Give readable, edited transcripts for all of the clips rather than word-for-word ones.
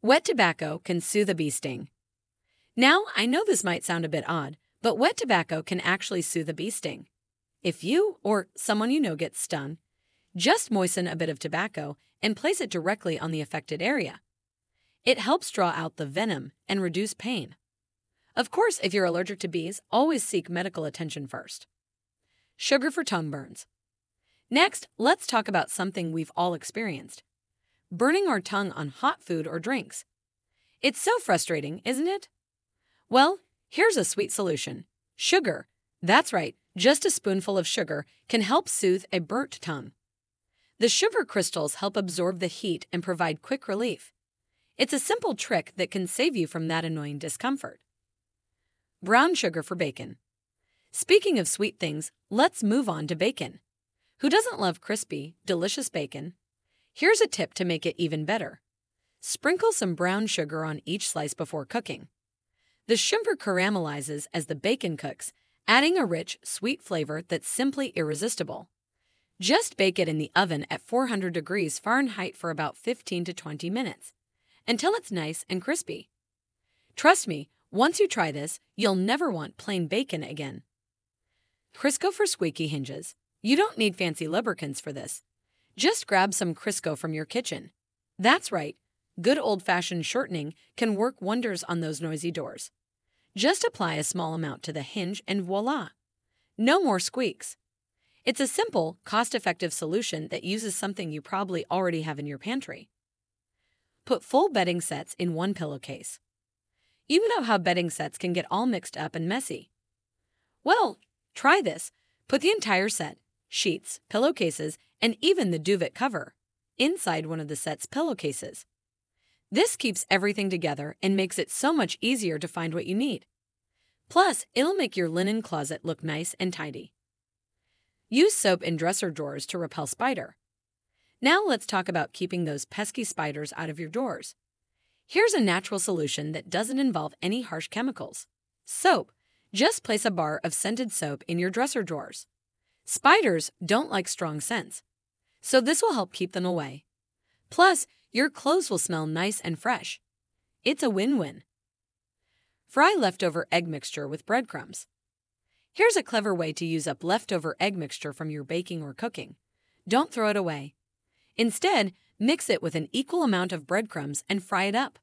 Wet tobacco can soothe a bee sting. Now, I know this might sound a bit odd, but wet tobacco can actually soothe a bee sting. If you or someone you know gets stung, just moisten a bit of tobacco and place it directly on the affected area. It helps draw out the venom and reduce pain. Of course, if you're allergic to bees, always seek medical attention first. Sugar for tongue burns. Next, let's talk about something we've all experienced: burning our tongue on hot food or drinks. It's so frustrating, isn't it? Well, here's a sweet solution. Sugar. That's right, just a spoonful of sugar can help soothe a burnt tongue. The sugar crystals help absorb the heat and provide quick relief. It's a simple trick that can save you from that annoying discomfort. Brown sugar for bacon. Speaking of sweet things, let's move on to bacon. Who doesn't love crispy, delicious bacon? Here's a tip to make it even better. Sprinkle some brown sugar on each slice before cooking. The sugar caramelizes as the bacon cooks, adding a rich, sweet flavor that's simply irresistible. Just bake it in the oven at 400 degrees Fahrenheit for about 15 to 20 minutes, until it's nice and crispy. Trust me, once you try this, you'll never want plain bacon again. Crisco for squeaky hinges. You don't need fancy lubricants for this. Just grab some Crisco from your kitchen. That's right, good old-fashioned shortening can work wonders on those noisy doors. Just apply a small amount to the hinge and voila! No more squeaks. It's a simple, cost-effective solution that uses something you probably already have in your pantry. Put full bedding sets in one pillowcase. You know how bedding sets can get all mixed up and messy. Well, try this. Put the entire set, sheets, pillowcases, and even the duvet cover, inside one of the set's pillowcases. This keeps everything together and makes it so much easier to find what you need. Plus, it'll make your linen closet look nice and tidy. Use soap in dresser drawers to repel spider. Now let's talk about keeping those pesky spiders out of your doors. Here's a natural solution that doesn't involve any harsh chemicals. Soap. Just place a bar of scented soap in your dresser drawers. Spiders don't like strong scents, so this will help keep them away. Plus, your clothes will smell nice and fresh. It's a win-win. Fry leftover egg mixture with breadcrumbs. Here's a clever way to use up leftover egg mixture from your baking or cooking. Don't throw it away. Instead, mix it with an equal amount of breadcrumbs and fry it up.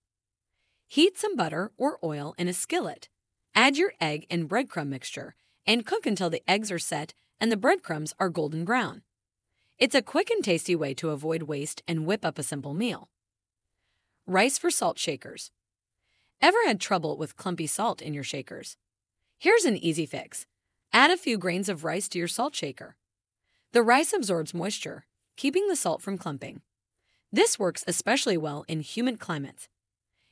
Heat some butter or oil in a skillet. Add your egg and breadcrumb mixture and cook until the eggs are set and the breadcrumbs are golden brown. It's a quick and tasty way to avoid waste and whip up a simple meal. Rice for salt shakers. Ever had trouble with clumpy salt in your shakers? Here's an easy fix. Add a few grains of rice to your salt shaker. The rice absorbs moisture, keeping the salt from clumping. This works especially well in humid climates.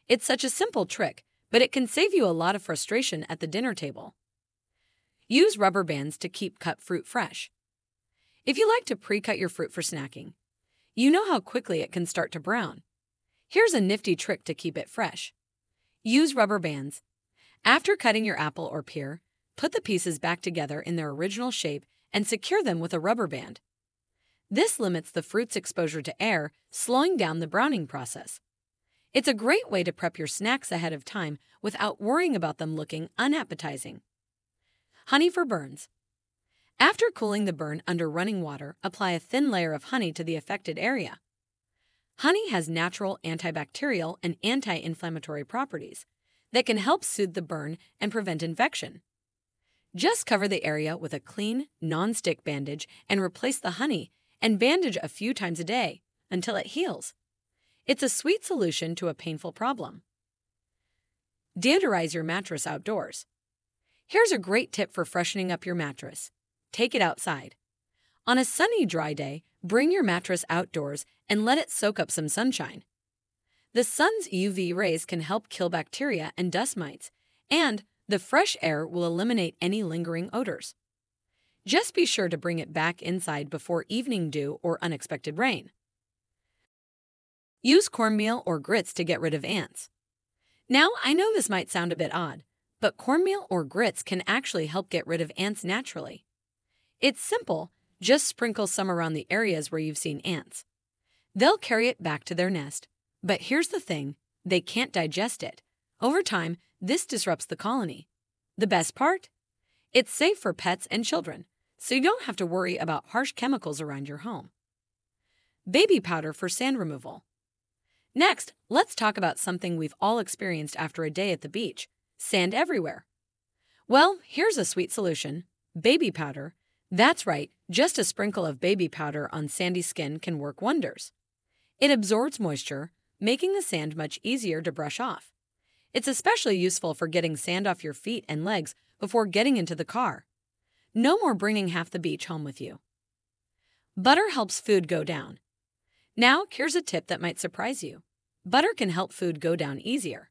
It's such a simple trick, but it can save you a lot of frustration at the dinner table. Use rubber bands to keep cut fruit fresh. If you like to pre-cut your fruit for snacking, you know how quickly it can start to brown. Here's a nifty trick to keep it fresh. Use rubber bands. After cutting your apple or pear, put the pieces back together in their original shape and secure them with a rubber band. This limits the fruit's exposure to air, slowing down the browning process. It's a great way to prep your snacks ahead of time without worrying about them looking unappetizing. Honey for burns. After cooling the burn under running water, apply a thin layer of honey to the affected area. Honey has natural antibacterial and anti-inflammatory properties that can help soothe the burn and prevent infection. Just cover the area with a clean, non-stick bandage and replace the honey and bandage a few times a day until it heals. It's a sweet solution to a painful problem. Deodorize your mattress outdoors. Here's a great tip for freshening up your mattress. Take it outside. On a sunny, dry day, bring your mattress outdoors and let it soak up some sunshine. The sun's UV rays can help kill bacteria and dust mites, and the fresh air will eliminate any lingering odors. Just be sure to bring it back inside before evening dew or unexpected rain. Use cornmeal or grits to get rid of ants. Now, I know this might sound a bit odd, but cornmeal or grits can actually help get rid of ants naturally. It's simple, just sprinkle some around the areas where you've seen ants. They'll carry it back to their nest. But here's the thing, they can't digest it. Over time, this disrupts the colony. The best part? It's safe for pets and children, so you don't have to worry about harsh chemicals around your home. Baby powder for sand removal. Next, let's talk about something we've all experienced after a day at the beach: sand everywhere. Well, here's a sweet solution: baby powder. That's right, just a sprinkle of baby powder on sandy skin can work wonders. It absorbs moisture, making the sand much easier to brush off. It's especially useful for getting sand off your feet and legs before getting into the car. No more bringing half the beach home with you. Butter helps food go down. Now, here's a tip that might surprise you. Butter can help food go down easier.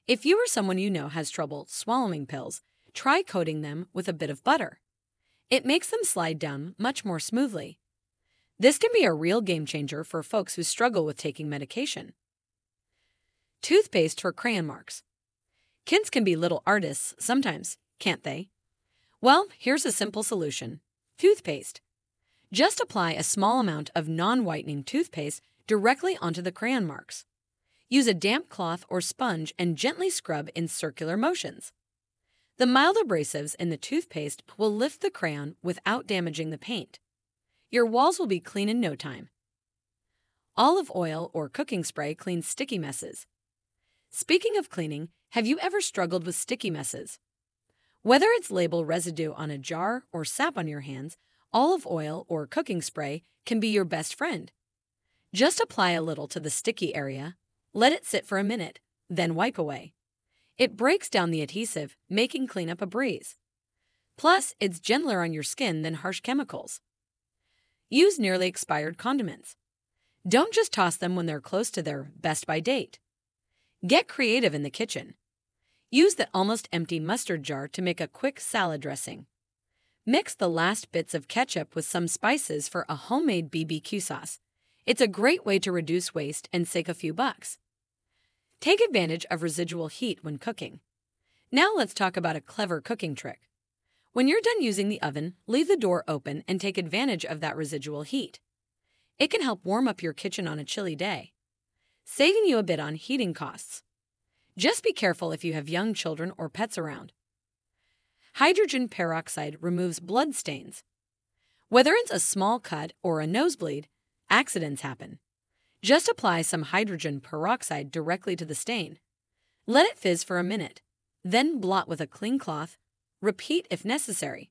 If you or someone you know has trouble swallowing pills, try coating them with a bit of butter. It makes them slide down much more smoothly. This can be a real game changer for folks who struggle with taking medication. Toothpaste for crayon marks. Kids can be little artists sometimes, can't they? Well, here's a simple solution: toothpaste. Just apply a small amount of non-whitening toothpaste directly onto the crayon marks. Use a damp cloth or sponge and gently scrub in circular motions. The mild abrasives in the toothpaste will lift the crayon without damaging the paint. Your walls will be clean in no time. Olive oil or cooking spray cleans sticky messes. Speaking of cleaning, have you ever struggled with sticky messes? Whether it's label residue on a jar or sap on your hands, olive oil or cooking spray can be your best friend. Just apply a little to the sticky area, let it sit for a minute, then wipe away. It breaks down the adhesive, making cleanup a breeze. Plus, it's gentler on your skin than harsh chemicals. Use nearly expired condiments. Don't just toss them when they're close to their best-by date. Get creative in the kitchen. Use the almost empty mustard jar to make a quick salad dressing. Mix the last bits of ketchup with some spices for a homemade BBQ sauce. It's a great way to reduce waste and save a few bucks. Take advantage of residual heat when cooking. Now let's talk about a clever cooking trick. When you're done using the oven, leave the door open and take advantage of that residual heat. It can help warm up your kitchen on a chilly day, saving you a bit on heating costs. Just be careful if you have young children or pets around. Hydrogen peroxide removes blood stains. Whether it's a small cut or a nosebleed, accidents happen. Just apply some hydrogen peroxide directly to the stain. Let it fizz for a minute, then blot with a clean cloth. Repeat if necessary.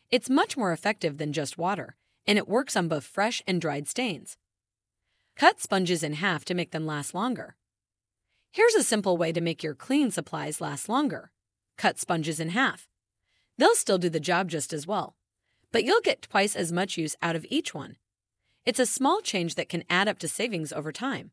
It's much more effective than just water, and it works on both fresh and dried stains. Cut sponges in half to make them last longer. Here's a simple way to make your cleaning supplies last longer. Cut sponges in half. They'll still do the job just as well, but you'll get twice as much use out of each one. It's a small change that can add up to savings over time.